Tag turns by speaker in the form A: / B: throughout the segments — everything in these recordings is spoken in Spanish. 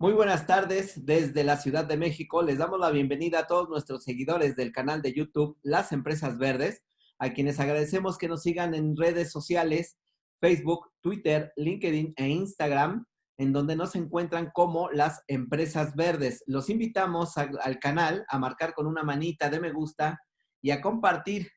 A: Muy buenas tardes desde la Ciudad de México. Les damos la bienvenida a todos nuestros seguidores del canal de YouTube Las Empresas Verdes, a quienes agradecemos que nos sigan en redes sociales, Facebook, Twitter, LinkedIn e Instagram, en donde nos encuentran como Las Empresas Verdes. Los invitamos al canal a marcar con una manita de me gusta y a compartir,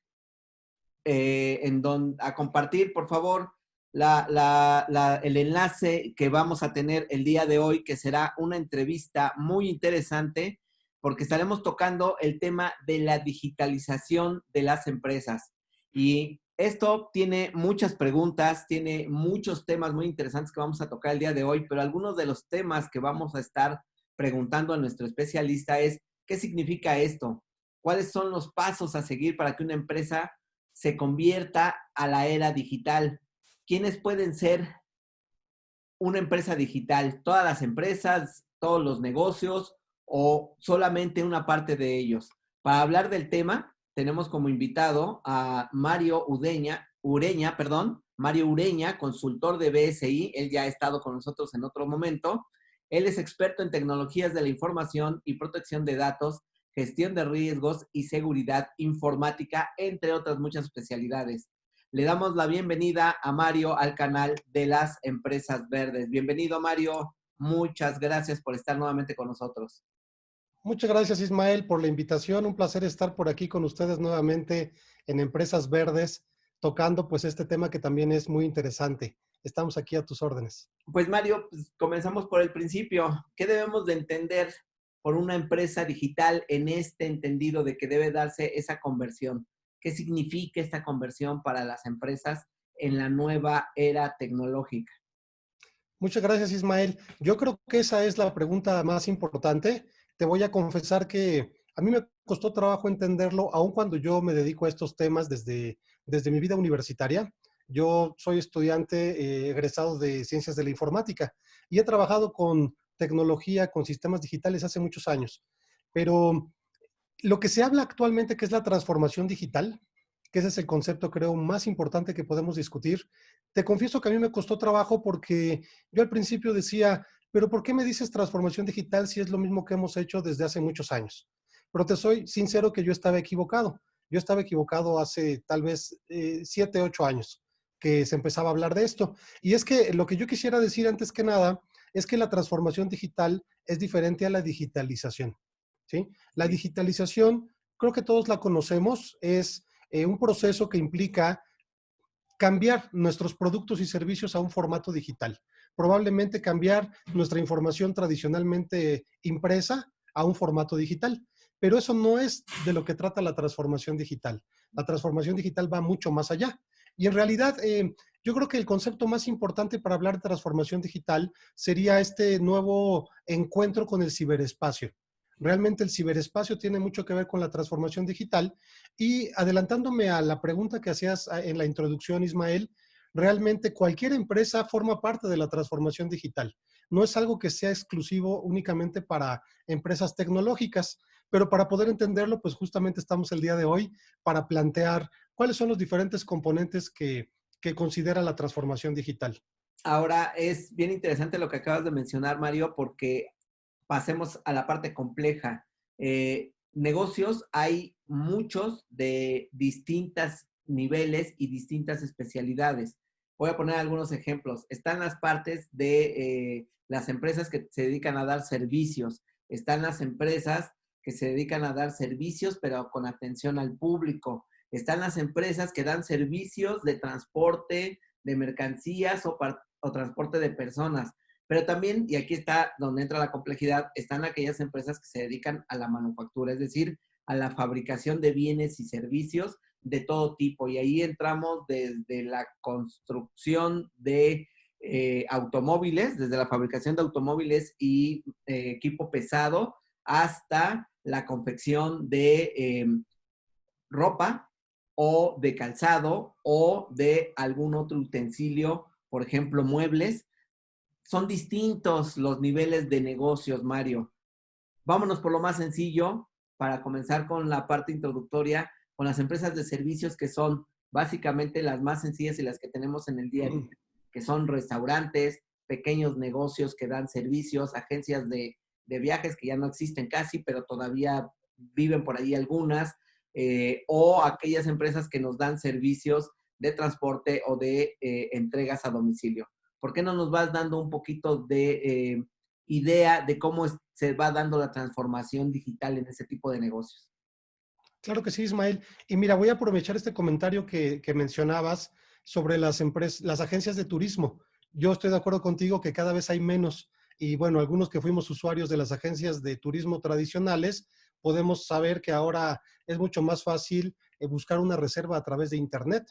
A: por favor, el enlace que vamos a tener el día de hoy, que será una entrevista muy interesante, porque estaremos tocando el tema de la digitalización de las empresas. Y esto tiene muchas preguntas, tiene muchos temas muy interesantes que vamos a tocar el día de hoy, pero algunos de los temas que vamos a estar preguntando a nuestro especialista es, ¿qué significa esto? ¿Cuáles son los pasos a seguir para que una empresa se convierta a la era digital? ¿Quiénes pueden ser una empresa digital? ¿Todas las empresas, todos los negocios o solamente una parte de ellos? Para hablar del tema, tenemos como invitado a Mario Ureña, consultor de BSI. Él ya ha estado con nosotros en otro momento. Él es experto en tecnologías de la información y protección de datos, gestión de riesgos y seguridad informática, entre otras muchas especialidades. Le damos la bienvenida a Mario al canal de Las Empresas Verdes. Bienvenido, Mario. Muchas gracias por estar nuevamente con nosotros.
B: Muchas gracias, Ismael, por la invitación. Un placer estar por aquí con ustedes nuevamente en Empresas Verdes, tocando pues este tema que también es muy interesante. Estamos aquí a tus órdenes.
A: Pues Mario, pues comenzamos por el principio. ¿Qué debemos de entender por una empresa digital en este entendido de que debe darse esa conversión? ¿Qué significa esta conversión para las empresas en la nueva era tecnológica?
B: Muchas gracias, Ismael. Yo creo que esa es la pregunta más importante. Te voy a confesar que a mí me costó trabajo entenderlo, aun cuando yo me dedico a estos temas desde mi vida universitaria. Yo soy estudiante egresado de Ciencias de la Informática y he trabajado con tecnología, con sistemas digitales hace muchos años. Pero lo que se habla actualmente, que es la transformación digital, que ese es el concepto, creo, más importante que podemos discutir. Te confieso que a mí me costó trabajo porque yo al principio decía, pero ¿por qué me dices transformación digital si es lo mismo que hemos hecho desde hace muchos años? Pero te soy sincero que yo estaba equivocado. Yo estaba equivocado hace tal vez 7, 8 años que se empezaba a hablar de esto. Y es que lo que yo quisiera decir antes que nada es que la transformación digital es diferente a la digitalización. ¿Sí? La
A: Sí.
B: digitalización, creo que todos la conocemos, es un proceso que implica cambiar nuestros productos y servicios a un formato digital. Probablemente cambiar nuestra información tradicionalmente impresa a un formato digital. Pero eso no es de lo que trata la transformación digital. La transformación digital va mucho más allá. Y en realidad, yo creo que el concepto más importante para hablar de transformación digital sería este nuevo encuentro con el ciberespacio. Realmente el ciberespacio tiene mucho que ver con la transformación digital y adelantándome a la pregunta que hacías en la introducción, Ismael, realmente cualquier empresa forma parte de la transformación digital. No es algo que sea exclusivo únicamente para empresas tecnológicas, pero para poder entenderlo, pues justamente estamos el día de hoy para plantear cuáles son los diferentes componentes que considera la transformación digital.
A: Ahora es bien interesante lo que acabas de mencionar, Mario, porque pasemos a la parte compleja. Negocios hay muchos de distintos niveles y distintas especialidades. Voy a poner algunos ejemplos. Están las partes de las empresas que se dedican a dar servicios. Están las empresas que se dedican a dar servicios, pero con atención al público. Están las empresas que dan servicios de transporte de mercancías o transporte de personas. Pero también, y aquí está donde entra la complejidad, están aquellas empresas que se dedican a la manufactura, es decir, a la fabricación de bienes y servicios de todo tipo. Y ahí entramos desde la construcción de automóviles, desde la fabricación de automóviles y equipo pesado, hasta la confección de ropa o de calzado o de algún otro utensilio, por ejemplo, muebles. Son distintos los niveles de negocios, Mario. Vámonos por lo más sencillo para comenzar con la parte introductoria, con las empresas de servicios que son básicamente las más sencillas y las que tenemos en el día a día, que son restaurantes, pequeños negocios que dan servicios, agencias de viajes que ya no existen casi, pero todavía viven por ahí algunas, o aquellas empresas que nos dan servicios de transporte o de entregas a domicilio. ¿Por qué no nos vas dando un poquito de idea de cómo se va dando la transformación digital en ese tipo de negocios?
B: Claro que sí, Ismael. Y mira, voy a aprovechar este comentario que mencionabas sobre las empresas, las agencias de turismo. Yo estoy de acuerdo contigo que cada vez hay menos. Y bueno, algunos que fuimos usuarios de las agencias de turismo tradicionales, podemos saber que ahora es mucho más fácil buscar una reserva a través de Internet.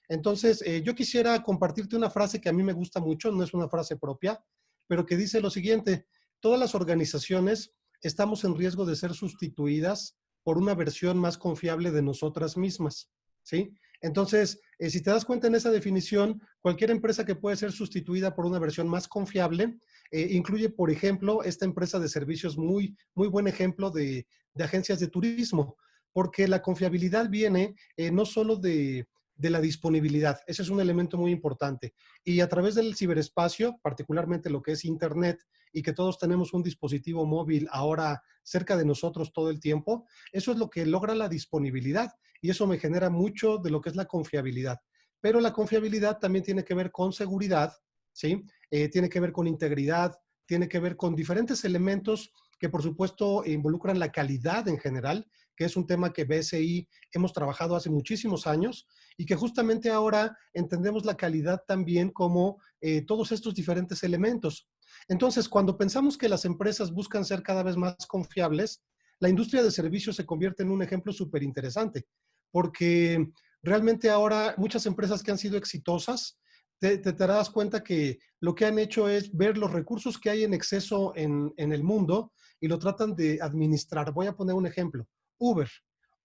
B: Entonces, yo quisiera compartirte una frase que a mí me gusta mucho, no es una frase propia, pero que dice lo siguiente: todas las organizaciones estamos en riesgo de ser sustituidas por una versión más confiable de nosotras mismas, ¿sí? Entonces, si te das cuenta en esa definición, cualquier empresa que puede ser sustituida por una versión más confiable, incluye, por ejemplo, esta empresa de servicios muy buen ejemplo de agencias de turismo, porque la confiabilidad viene no solo de la disponibilidad, ese es un elemento muy importante. Y a través del ciberespacio, particularmente lo que es Internet, y que todos tenemos un dispositivo móvil ahora cerca de nosotros todo el tiempo, eso es lo que logra la disponibilidad y eso me genera mucho de lo que es la confiabilidad. Pero la confiabilidad también tiene que ver con seguridad, ¿sí? Tiene que ver con integridad, tiene que ver con diferentes elementos que por supuesto involucran la calidad en general, que es un tema que BSI hemos trabajado hace muchísimos años y que justamente ahora entendemos la calidad también como todos estos diferentes elementos. Entonces, cuando pensamos que las empresas buscan ser cada vez más confiables, la industria de servicios se convierte en un ejemplo súper interesante, porque realmente ahora muchas empresas que han sido exitosas, te darás cuenta que lo que han hecho es ver los recursos que hay en exceso en el mundo y lo tratan de administrar. Voy a poner un ejemplo. Uber.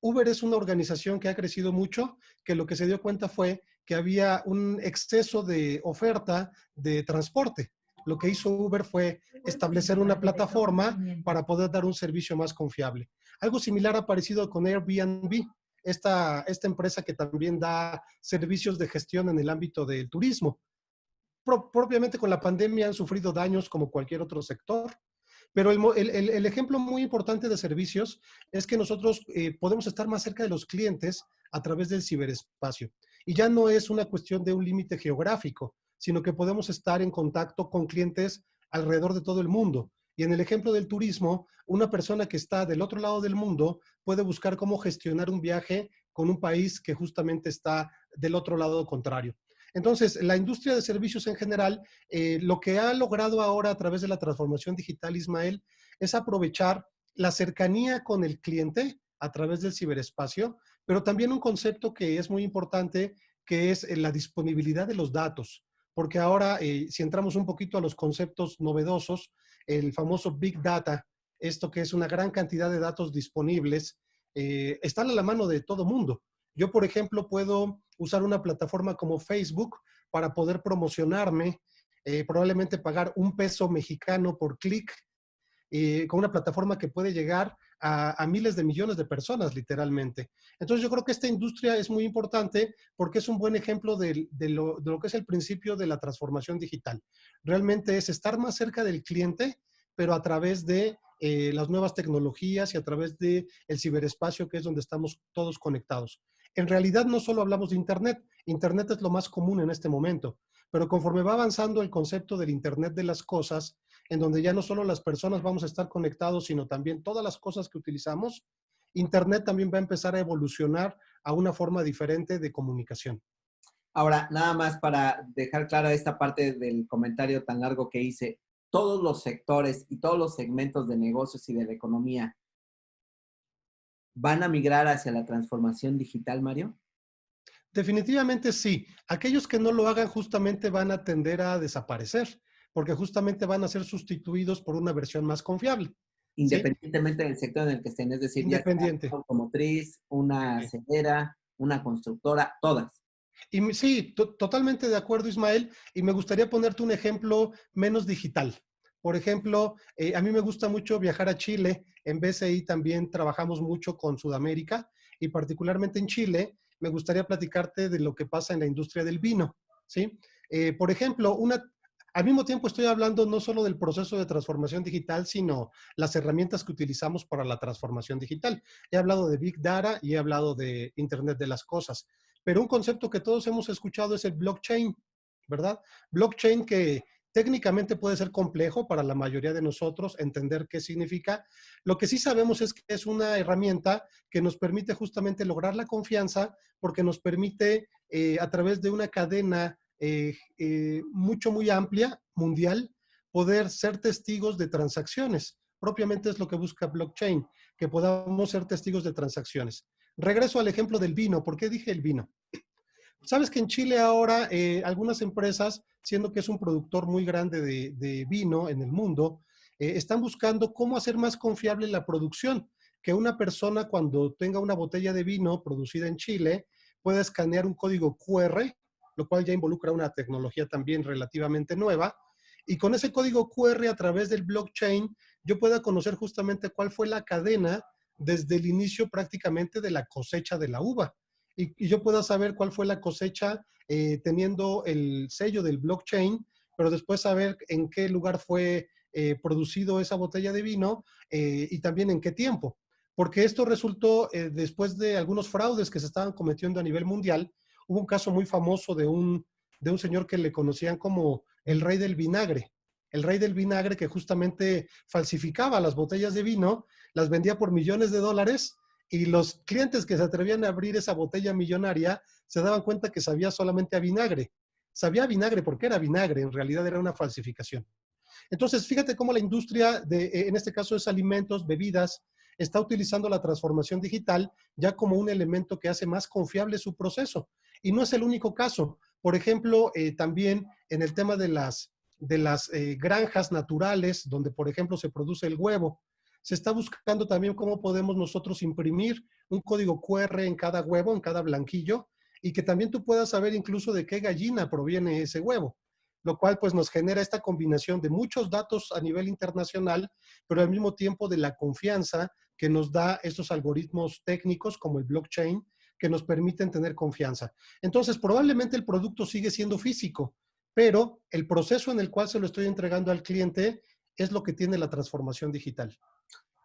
B: Uber es una organización que ha crecido mucho, que lo que se dio cuenta fue que había un exceso de oferta de transporte. Lo que hizo Uber fue establecer una plataforma para poder dar un servicio más confiable. Algo similar ha aparecido con Airbnb, esta empresa que también da servicios de gestión en el ámbito del turismo. Propiamente con la pandemia han sufrido daños como cualquier otro sector, pero el ejemplo muy importante de servicios es que nosotros podemos estar más cerca de los clientes a través del ciberespacio. Y ya no es una cuestión de un límite geográfico, sino que podemos estar en contacto con clientes alrededor de todo el mundo. Y en el ejemplo del turismo, una persona que está del otro lado del mundo puede buscar cómo gestionar un viaje con un país que justamente está del otro lado contrario. Entonces, la industria de servicios en general, lo que ha logrado ahora a través de la transformación digital, Ismael, es aprovechar la cercanía con el cliente a través del ciberespacio, pero también un concepto que es muy importante, que es la disponibilidad de los datos. Porque ahora, si entramos un poquito a los conceptos novedosos, el famoso Big Data, esto que es una gran cantidad de datos disponibles, están a la mano de todo mundo. Yo, por ejemplo, puedo usar una plataforma como Facebook para poder promocionarme, probablemente pagar $1 mexicano por clic, con una plataforma que puede llegar a miles de millones de personas, literalmente. Entonces, yo creo que esta industria es muy importante porque es un buen ejemplo de lo que es el principio de la transformación digital. Realmente es estar más cerca del cliente, pero a través de las nuevas tecnologías y a través del ciberespacio, que es donde estamos todos conectados. En realidad, no solo hablamos de Internet. Internet es lo más común en este momento, pero conforme va avanzando el concepto del Internet de las cosas, en donde ya no solo las personas vamos a estar conectados, sino también todas las cosas que utilizamos, Internet también va a empezar a evolucionar a una forma diferente de comunicación.
A: Ahora, nada más para dejar clara esta parte del comentario tan largo que hice, todos los sectores y todos los segmentos de negocios y de la economía van a migrar hacia la transformación digital, Mario.
B: Definitivamente sí. Aquellos que no lo hagan justamente van a tender a desaparecer, porque justamente van a ser sustituidos por una versión más confiable, ¿sí?
A: Independientemente del sector en el que estén, es decir, ya sea
B: Independiente.
A: una automotriz, una
B: Sí.
A: acera, una constructora, todas.
B: Y sí, totalmente de acuerdo, Ismael, y me gustaría ponerte un ejemplo menos digital. Por ejemplo, a mí me gusta mucho viajar a Chile. En BCI también trabajamos mucho con Sudamérica y particularmente en Chile me gustaría platicarte de lo que pasa en la industria del vino, ¿sí? Por ejemplo, Al mismo tiempo estoy hablando no solo del proceso de transformación digital, sino las herramientas que utilizamos para la transformación digital. He hablado de Big Data y he hablado de Internet de las Cosas, pero un concepto que todos hemos escuchado es el blockchain, ¿verdad? Blockchain que técnicamente puede ser complejo para la mayoría de nosotros entender qué significa. Lo que sí sabemos es que es una herramienta que nos permite justamente lograr la confianza porque nos permite a través de una cadena muy amplia, mundial, poder ser testigos de transacciones. Propiamente es lo que busca blockchain, que podamos ser testigos de transacciones. Regreso al ejemplo del vino. ¿Por qué dije el vino? Sabes que en Chile ahora algunas empresas, siendo que es un productor muy grande de vino en el mundo, están buscando cómo hacer más confiable la producción. Que una persona cuando tenga una botella de vino producida en Chile pueda escanear un código QR, lo cual ya involucra una tecnología también relativamente nueva, y con ese código QR a través del blockchain yo pueda conocer justamente cuál fue la cadena desde el inicio prácticamente de la cosecha de la uva y yo pueda saber cuál fue la cosecha teniendo el sello del blockchain, pero después saber en qué lugar fue producido esa botella de vino y también en qué tiempo. Porque esto resultó después de algunos fraudes que se estaban cometiendo a nivel mundial. Hubo un caso muy famoso de un señor que le conocían como el rey del vinagre. El rey del vinagre que justamente falsificaba las botellas de vino, las vendía por millones de dólares y los clientes que se atrevían a abrir esa botella millonaria se daban cuenta que sabía solamente a vinagre. Sabía a vinagre porque era vinagre, en realidad era una falsificación. Entonces, fíjate cómo la industria en este caso es alimentos, bebidas, está utilizando la transformación digital ya como un elemento que hace más confiable su proceso. Y no es el único caso. Por ejemplo, también en el tema de las granjas naturales, donde por ejemplo se produce el huevo, se está buscando también cómo podemos nosotros imprimir un código QR en cada huevo, en cada blanquillo, y que también tú puedas saber incluso de qué gallina proviene ese huevo, lo cual pues nos genera esta combinación de muchos datos a nivel internacional, pero al mismo tiempo de la confianza que nos da estos algoritmos técnicos como el blockchain, que nos permiten tener confianza. Entonces, probablemente el producto sigue siendo físico, pero el proceso en el cual se lo estoy entregando al cliente es lo que tiene la transformación digital.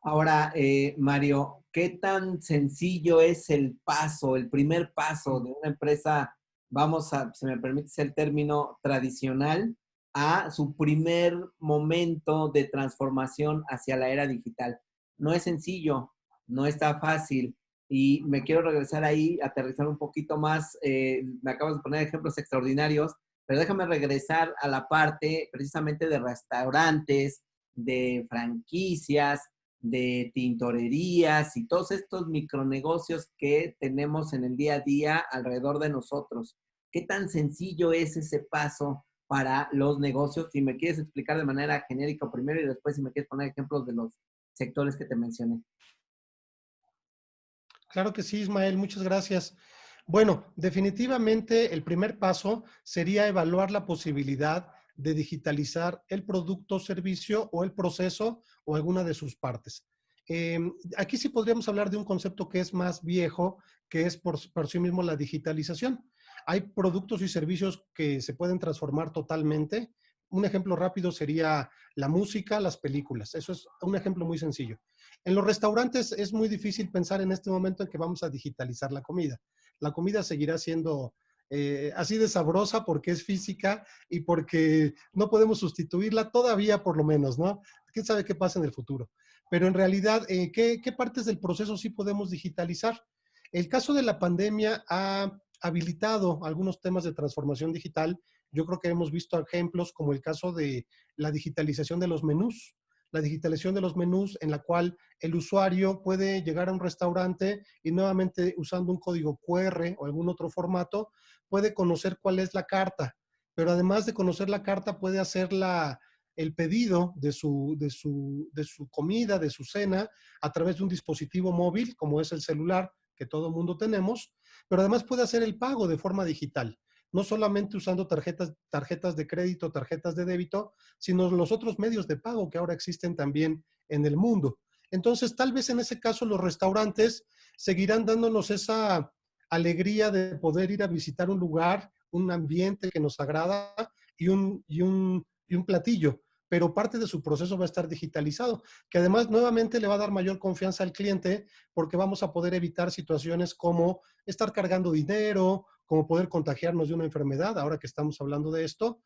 A: Ahora, Mario, ¿qué tan sencillo es el paso, el primer paso de una empresa, vamos a, si me permites el término, tradicional, a su primer momento de transformación hacia la era digital? No es sencillo, no está fácil. Y me quiero regresar ahí, aterrizar un poquito más. Me acabas de poner ejemplos extraordinarios, pero déjame regresar a la parte precisamente de restaurantes, de franquicias, de tintorerías y todos estos micronegocios que tenemos en el día a día alrededor de nosotros. ¿Qué tan sencillo es ese paso para los negocios? Si me quieres explicar de manera genérica primero y después si me quieres poner ejemplos de los sectores que te mencioné.
B: Claro que sí, Ismael, muchas gracias. Bueno, definitivamente el primer paso sería evaluar la posibilidad de digitalizar el producto, servicio o el proceso o alguna de sus partes. Aquí sí podríamos hablar de un concepto que es más viejo, que es por sí mismo la digitalización. Hay productos y servicios que se pueden transformar totalmente. Un ejemplo rápido sería la música, las películas. Eso es un ejemplo muy sencillo. En los restaurantes es muy difícil pensar en este momento en que vamos a digitalizar la comida. La comida seguirá siendo así de sabrosa porque es física y porque no podemos sustituirla todavía por lo menos, ¿no? ¿Quién sabe qué pasa en el futuro? Pero en realidad, ¿qué partes del proceso sí podemos digitalizar? El caso de la pandemia ha habilitado algunos temas de transformación digital. Yo creo que hemos visto ejemplos como el caso de la digitalización de los menús, la digitalización de los menús en la cual el usuario puede llegar a un restaurante y nuevamente usando un código QR o algún otro formato, puede conocer cuál es la carta, pero además de conocer la carta puede hacer el pedido de su comida, de su cena, a través de un dispositivo móvil, como es el celular que todo mundo tenemos, pero además puede hacer el pago de forma digital, no solamente usando tarjetas de crédito, tarjetas de débito, sino los otros medios de pago que ahora existen también en el mundo. Entonces, tal vez en ese caso los restaurantes seguirán dándonos esa alegría de poder ir a visitar un lugar, un ambiente que nos agrada y y un platillo, pero parte de su proceso va a estar digitalizado, que además nuevamente le va a dar mayor confianza al cliente porque vamos a poder evitar situaciones como estar cargando dinero, como poder contagiarnos de una enfermedad, ahora que estamos hablando de esto,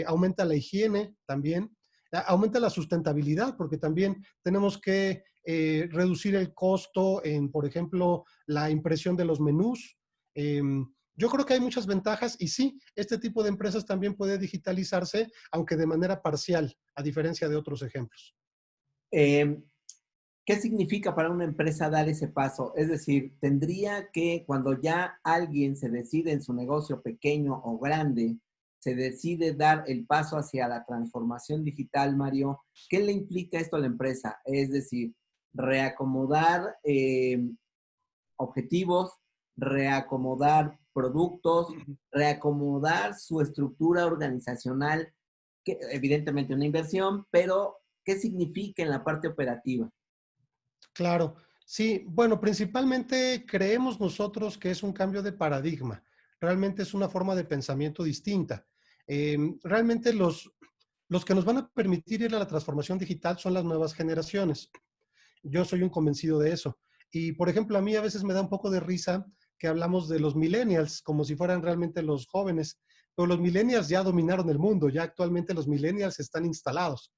B: aumenta la higiene también, aumenta la sustentabilidad, porque también tenemos que reducir el costo en, por ejemplo, la impresión de los menús. Yo creo que hay muchas ventajas y sí, este tipo de empresas también puede digitalizarse, aunque de manera parcial, a diferencia de otros ejemplos.
A: Eh, ¿Qué significa para una empresa dar ese paso? Es decir, tendría que, cuando ya alguien se decide en su negocio pequeño o grande, se decide dar el paso hacia la transformación digital, Mario, ¿qué le implica esto a la empresa? Es decir, reacomodar objetivos, reacomodar productos, reacomodar su estructura organizacional, que evidentemente una inversión, pero ¿qué significa en la parte operativa?
B: Claro, sí, bueno, principalmente creemos nosotros que es un cambio de paradigma, realmente es una forma de pensamiento distinta. Realmente los que nos van a permitir ir a la transformación digital son las nuevas generaciones. Yo soy un convencido de eso. Y, por ejemplo, a mí a veces me da un poco de risa que hablamos de los millennials como si fueran realmente los jóvenes, pero los millennials ya dominaron el mundo, ya actualmente los millennials están instalados.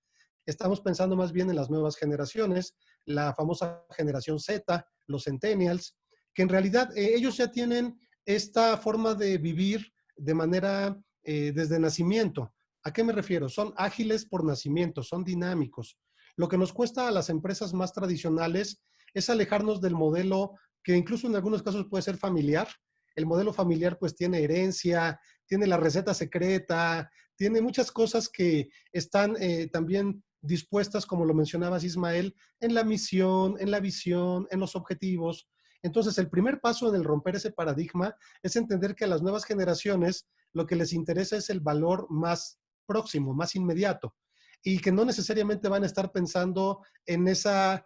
B: Estamos pensando más bien en las nuevas generaciones, la famosa generación Z, los centennials, que en realidad ellos ya tienen esta forma de vivir de manera desde nacimiento. ¿A qué me refiero? Son ágiles por nacimiento, son dinámicos. Lo que nos cuesta a las empresas más tradicionales es alejarnos del modelo que incluso en algunos casos puede ser familiar. El modelo familiar pues tiene herencia, tiene la receta secreta, tiene muchas cosas que están también dispuestas, como lo mencionabas Ismael, en la misión, en la visión, en los objetivos. Entonces, el primer paso en el romper ese paradigma es entender que a las nuevas generaciones lo que les interesa es el valor más próximo, más inmediato, y que no necesariamente van a estar pensando en esa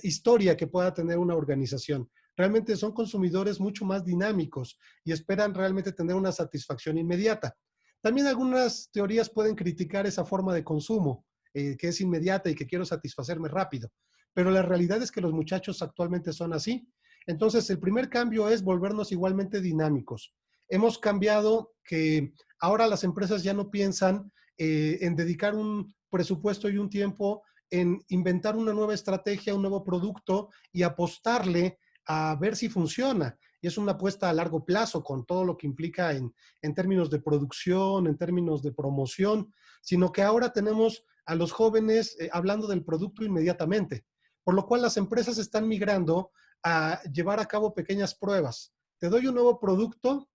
B: historia que pueda tener una organización. Realmente son consumidores mucho más dinámicos y esperan realmente tener una satisfacción inmediata. También algunas teorías pueden criticar esa forma de consumo, que es inmediata y que quiero satisfacerme rápido. Pero la realidad es que los muchachos actualmente son así. Entonces, el primer cambio es volvernos igualmente dinámicos. Hemos cambiado que ahora las empresas ya no piensan en dedicar un presupuesto y un tiempo en inventar una nueva estrategia, un nuevo producto y apostarle a ver si funciona. Y es una apuesta a largo plazo con todo lo que implica en términos de producción, en términos de promoción, sino que ahora tenemos a los jóvenes hablando del producto inmediatamente, por lo cual las empresas están migrando a llevar a cabo pequeñas pruebas. Te doy un nuevo producto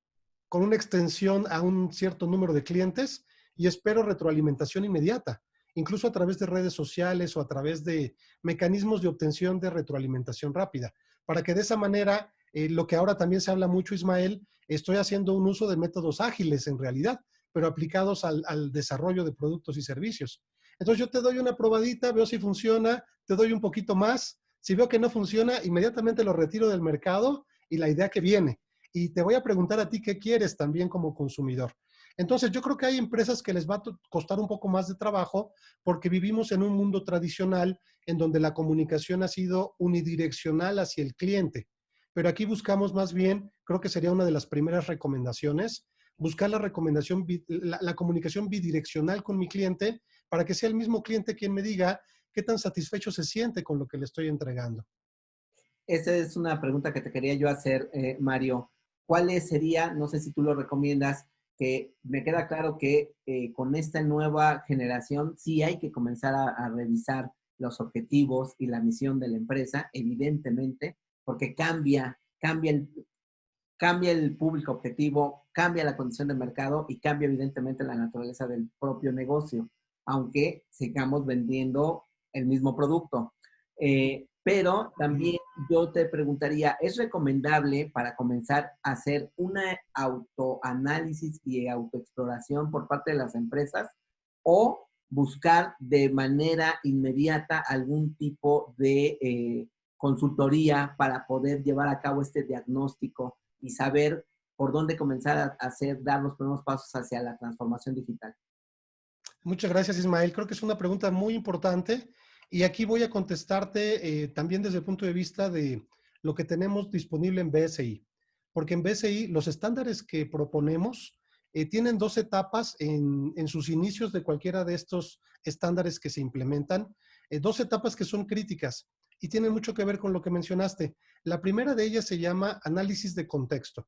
B: con una extensión a un cierto número de clientes y espero retroalimentación inmediata, incluso a través de redes sociales o a través de mecanismos de obtención de retroalimentación rápida, para que de esa manera, lo que ahora también se habla mucho, Ismael, estoy haciendo un uso de métodos ágiles en realidad, pero aplicados al desarrollo de productos y servicios. Entonces yo te doy una probadita, veo si funciona, te doy un poquito más, si veo que no funciona, inmediatamente lo retiro del mercado y la idea que viene. Y te voy a preguntar a ti qué quieres también como consumidor. Entonces, yo creo que hay empresas que les va a costar un poco más de trabajo porque vivimos en un mundo tradicional en donde la comunicación ha sido unidireccional hacia el cliente. Pero aquí buscamos más bien, creo que sería una de las primeras recomendaciones, buscar la recomendación, la comunicación bidireccional con mi cliente para que sea el mismo cliente quien me diga qué tan satisfecho se siente con lo que le estoy entregando.
A: Esa es una pregunta que te quería yo hacer, Mario. ¿Cuáles sería, no sé si tú lo recomiendas, que me queda claro que con esta nueva generación sí hay que comenzar a revisar los objetivos y la misión de la empresa, evidentemente, porque cambia el público objetivo, cambia la condición de mercado y cambia evidentemente la naturaleza del propio negocio, aunque sigamos vendiendo el mismo producto. Pero también yo te preguntaría, ¿es recomendable para comenzar a hacer una autoanálisis y autoexploración por parte de las empresas o buscar de manera inmediata algún tipo de consultoría para poder llevar a cabo este diagnóstico y saber por dónde comenzar a hacer, dar los primeros pasos hacia la transformación digital?
B: Muchas gracias, Ismael. Creo que es una pregunta muy importante y aquí voy a contestarte también desde el punto de vista de lo que tenemos disponible en BSI. Porque en BSI los estándares que proponemos tienen dos etapas en sus inicios de cualquiera de estos estándares que se implementan, dos etapas que son críticas y tienen mucho que ver con lo que mencionaste. La primera de ellas se llama análisis de contexto.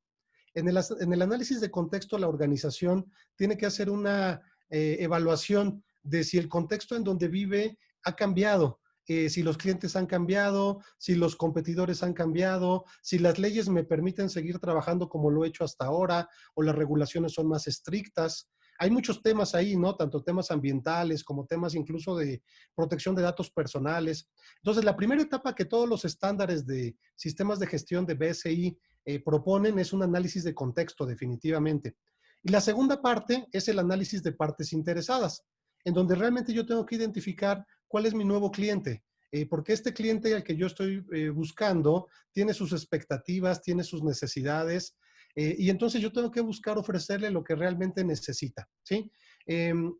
B: En el análisis de contexto, la organización tiene que hacer una evaluación de si el contexto en donde vive ha cambiado, si los clientes han cambiado, si los competidores han cambiado, si las leyes me permiten seguir trabajando como lo he hecho hasta ahora o las regulaciones son más estrictas. Hay muchos temas ahí, ¿no? Tanto temas ambientales como temas incluso de protección de datos personales. Entonces, la primera etapa que todos los estándares de sistemas de gestión de BSI proponen es un análisis de contexto, definitivamente. Y la segunda parte es el análisis de partes interesadas, en donde realmente yo tengo que identificar cuál es mi nuevo cliente, porque este cliente al que yo estoy buscando tiene sus expectativas, tiene sus necesidades, y entonces yo tengo que buscar ofrecerle lo que realmente necesita, ¿sí?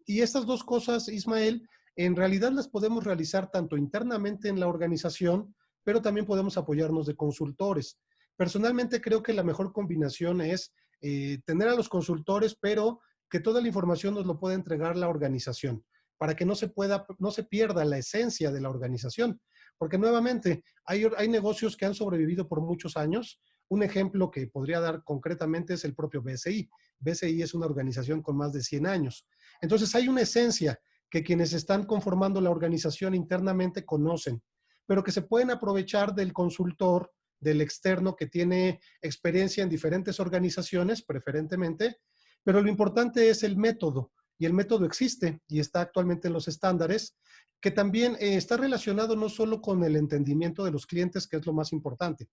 B: Y estas dos cosas, Ismael, en realidad las podemos realizar tanto internamente en la organización, pero también podemos apoyarnos de consultores. Personalmente creo que la mejor combinación es tener a los consultores, pero que toda la información nos lo pueda entregar la organización, para que no se pierda la esencia de la organización. Porque nuevamente, hay negocios que han sobrevivido por muchos años. Un ejemplo que podría dar concretamente es el propio BSI. BSI es una organización con más de 100 años. Entonces hay una esencia que quienes están conformando la organización internamente conocen, pero que se pueden aprovechar del consultor, del externo que tiene experiencia en diferentes organizaciones, preferentemente, pero lo importante es el método, y el método existe y está actualmente en los estándares, que también está relacionado no solo con el entendimiento de los clientes, que es lo más importante,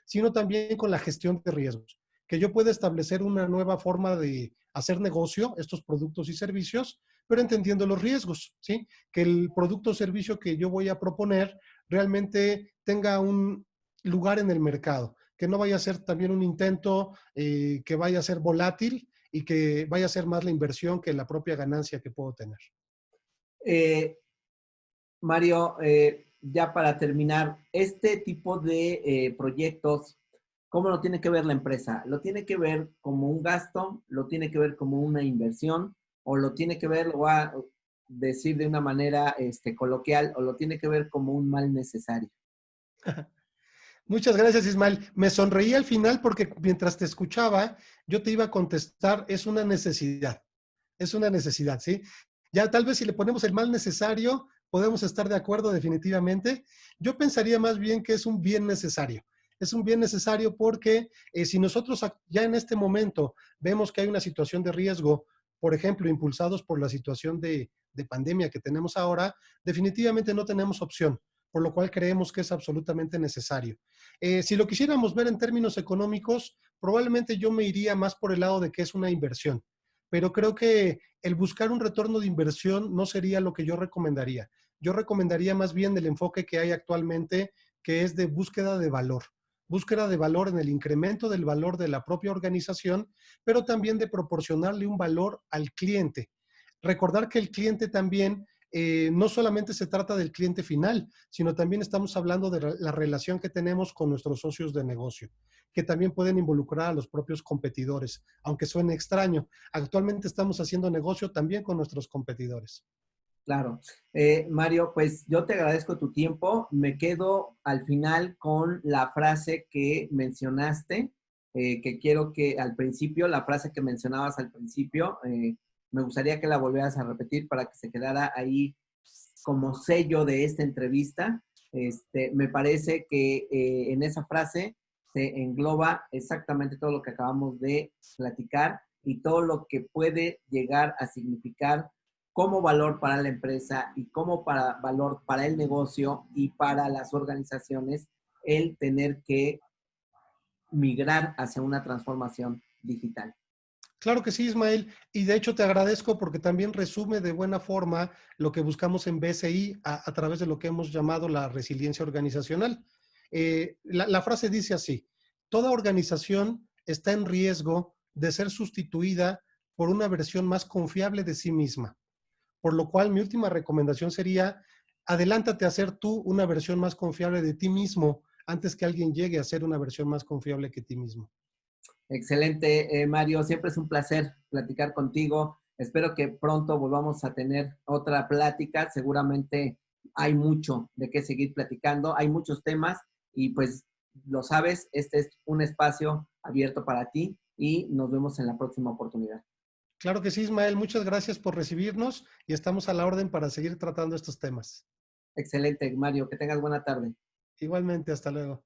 B: sino también con la gestión de riesgos, que yo pueda establecer una nueva forma de hacer negocio, estos productos y servicios, pero entendiendo los riesgos, ¿sí? Que el producto o servicio que yo voy a proponer realmente tenga un lugar en el mercado, que no vaya a ser también un intento que vaya a ser volátil y que vaya a ser más la inversión que la propia ganancia que puedo tener.
A: Eh, Mario, ya para terminar, este tipo de proyectos, ¿cómo lo tiene que ver la empresa? ¿Lo tiene que ver como un gasto? ¿Lo tiene que ver como una inversión? ¿O lo tiene que ver, lo voy a decir de una manera coloquial, o lo tiene que ver como un mal necesario?
B: Muchas gracias, Ismael. Me sonreí al final porque mientras te escuchaba, yo te iba a contestar, es una necesidad, ¿sí? Ya tal vez si le ponemos el mal necesario, podemos estar de acuerdo definitivamente. Yo pensaría más bien que es un bien necesario. Es un bien necesario porque si nosotros ya en este momento vemos que hay una situación de riesgo, por ejemplo, impulsados por la situación de pandemia que tenemos ahora, definitivamente no tenemos opción, por lo cual creemos que es absolutamente necesario. Si lo quisiéramos ver en términos económicos, probablemente yo me iría más por el lado de que es una inversión, pero creo que el buscar un retorno de inversión no sería lo que yo recomendaría. Yo recomendaría más bien el enfoque que hay actualmente, que es de búsqueda de valor en el incremento del valor de la propia organización, pero también de proporcionarle un valor al cliente. Recordar que el cliente también no solamente se trata del cliente final, sino también estamos hablando de la relación que tenemos con nuestros socios de negocio, que también pueden involucrar a los propios competidores, aunque suene extraño. Actualmente estamos haciendo negocio también con nuestros competidores.
A: Claro. Mario, pues yo te agradezco tu tiempo. Me quedo al final con la frase que mencionaste, que quiero que al principio, la frase que mencionabas al principio, me gustaría que la volvieras a repetir para que se quedara ahí como sello de esta entrevista. Me parece que en esa frase se engloba exactamente todo lo que acabamos de platicar y todo lo que puede llegar a significar como valor para la empresa y como para valor para el negocio y para las organizaciones el tener que migrar hacia una transformación digital.
B: Claro que sí, Ismael. Y de hecho te agradezco porque también resume de buena forma lo que buscamos en BCI a través de lo que hemos llamado la resiliencia organizacional. La frase dice así: toda organización está en riesgo de ser sustituida por una versión más confiable de sí misma. por lo cual mi última recomendación sería, adelántate a ser tú una versión más confiable de ti mismo antes que alguien llegue a ser una versión más confiable que ti mismo.
A: Excelente, Mario. Siempre es un placer platicar contigo. Espero que pronto volvamos a tener otra plática. Seguramente hay mucho de qué seguir platicando. Hay muchos temas y pues lo sabes, este es un espacio abierto para ti y nos vemos en la próxima oportunidad.
B: Claro que sí, Ismael. Muchas gracias por recibirnos y estamos a la orden para seguir tratando estos temas.
A: Excelente, Mario. Que tengas buena tarde.
B: Igualmente, hasta luego.